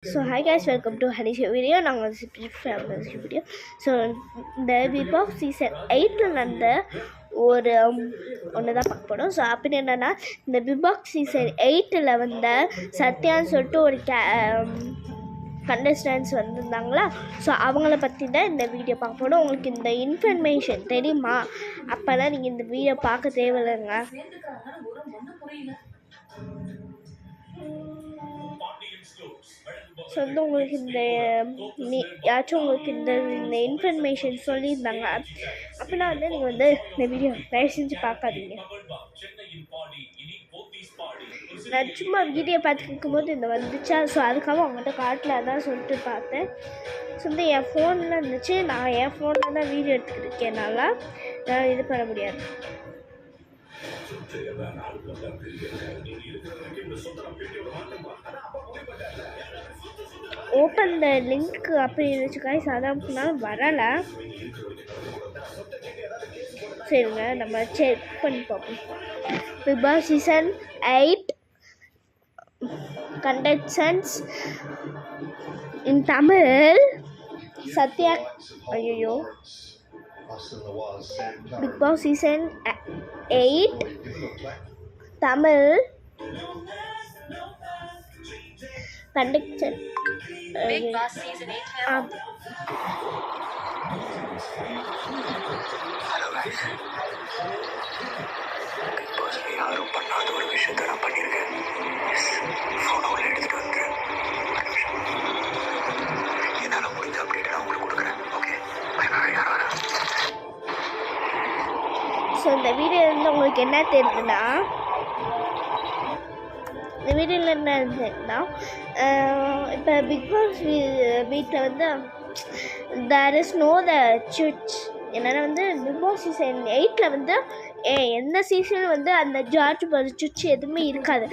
So hi guys, welcome to Hanish video. நாங்கள் family video. So இந்த big Boss season 8 நடந்த ஒரு ஒன்று தான் பார்க்க போகிறோம். ஸோ அப்படின்னு என்னென்னா, இந்த பிக் பாஸ் சீசன் 8 வந்த சத்யான்னு சொல்லிட்டு ஒரு கண்டஸ்டன்ஸ் வந்திருந்தாங்களா. ஸோ அவங்கள பற்றி தான் இந்த வீடியோ பார்க்க போகிறோம். உங்களுக்கு இந்த இன்ஃபர்மேஷன் தெரியுமா? அப்போ தான் நீங்கள் இந்த வீடியோ பார்க்க தேவையில்லைங்க. ஸோ வந்து உங்களுக்கு யாச்சும் உங்களுக்கு இந்த இன்ஃபர்மேஷன் சொல்லியிருந்தாங்க அப்படின்னா வந்து நீங்கள் வந்து இந்த வீடியோ தயவு செஞ்சு பார்க்காதீங்க. நான் சும்மா வீடியோ பார்த்துக்கும் போது இந்த வந்துச்சா, ஸோ அதுக்காக அவங்கள்ட்ட காட்டில் தான் சொல்லிட்டு பார்த்தேன். ஸோ வந்து என் ஃபோனில் இருந்துச்சு, நான் என் ஃபோனில் தான் வீடியோ எடுத்துக்கிட்டு இருக்கேனால நான் இது பண்ண முடியாது. ஓப்பன் த லிங்க் அப்படி இருந்துச்சு காய்ஸ், அதான் சொன்னாலும் வரலை. சரிங்க, நம்ம செக் பண்ணி பார்ப்போம். பிக் பாஸ் சீசன் 8 contestants இன் தமிழ் சத்யா. ஐயோ, Big Boss season 8 Tamil contestant. Big Boss season 8 Hello guys. Big Boss யாரும் பண்ணாத ஒரு விஷயத்தை நான் பண்ணியிருக்கேன். ஃபோட்டோவில் எடுத்துகிட்டு வந்து என்னால் முடிஞ்ச அப்டேட் நான் உங்களுக்கு கொடுக்குறேன். ஓகே, யார் வரேன். ஸோ இந்த வீடியோ வந்து உங்களுக்கு என்ன தெரியுதுன்னா, இந்த வீடியோவில் என்ன இருந்ததுன்னா, இப்போ பிக் பாஸ் வீட்டில் வந்து there is no the such. என்னென்னா வந்து பிக் பாஸ் சீசன் 8 வந்து எந்த சீசனும் வந்து அந்த ஜார்ஜ் சுச் எதுவுமே இருக்காது.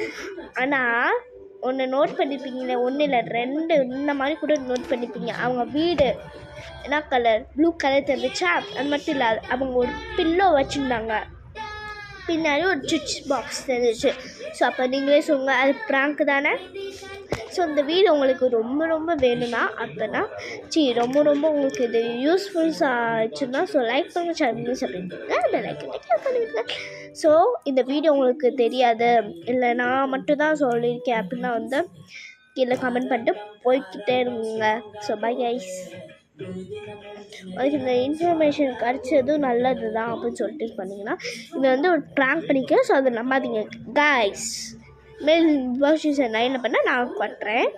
ஆனால் ஒன்று நோட் பண்ணியிருப்பீங்களே, ஒன்று இல்லை 2 இந்த மாதிரி கூட நோட் பண்ணியிருப்பீங்க. அவங்க வீடு என்ன கலர், ப்ளூ கலர் தெரிஞ்சிச்சா? அது மட்டும் இல்லாது அவங்க ஒரு பில்லோ வச்சுருந்தாங்க, பின்னாடி ஒரு சுவிட்ச் பாக்ஸ் தெரிஞ்சிச்சு. ஸோ அப்போ நீங்களே சொல்லுங்கள், அது ப்ராங்க் தானே? ஸோ இந்த வீடியோ உங்களுக்கு ரொம்ப ரொம்ப வேணும்னா அப்படின்னா ரொம்ப உங்களுக்கு இது யூஸ்ஃபுல்ஸாக ஆச்சுன்னா ஸோ லைக் பண்ணுங்கள், ஷேர் பண்ணி சப்ஸ்கிரைப் பண்ணிவிடுங்க. ஸோ இந்த வீடியோ உங்களுக்கு தெரியாது இல்லை நான் மட்டும்தான் சொல்லியிருக்கேன் அப்படின்னா வந்து கீழே கமெண்ட் பண்ணிட்டு போய்கிட்டே இருங்க. So bye guys. அதுக்கு இந்த இன்ஃபர்மேஷன் கிடச்சதும் நல்லது தான் அப்படின்னு சொல்லிட்டு பண்ணிங்கன்னா இதை வந்து ஒரு ப்ராங்க் பண்ணிக்க. ஸோ அதை நம்பாதீங்க கைஸ். மேல் சீசன் 9 பண்ணால் நான் கட்டுறேன்.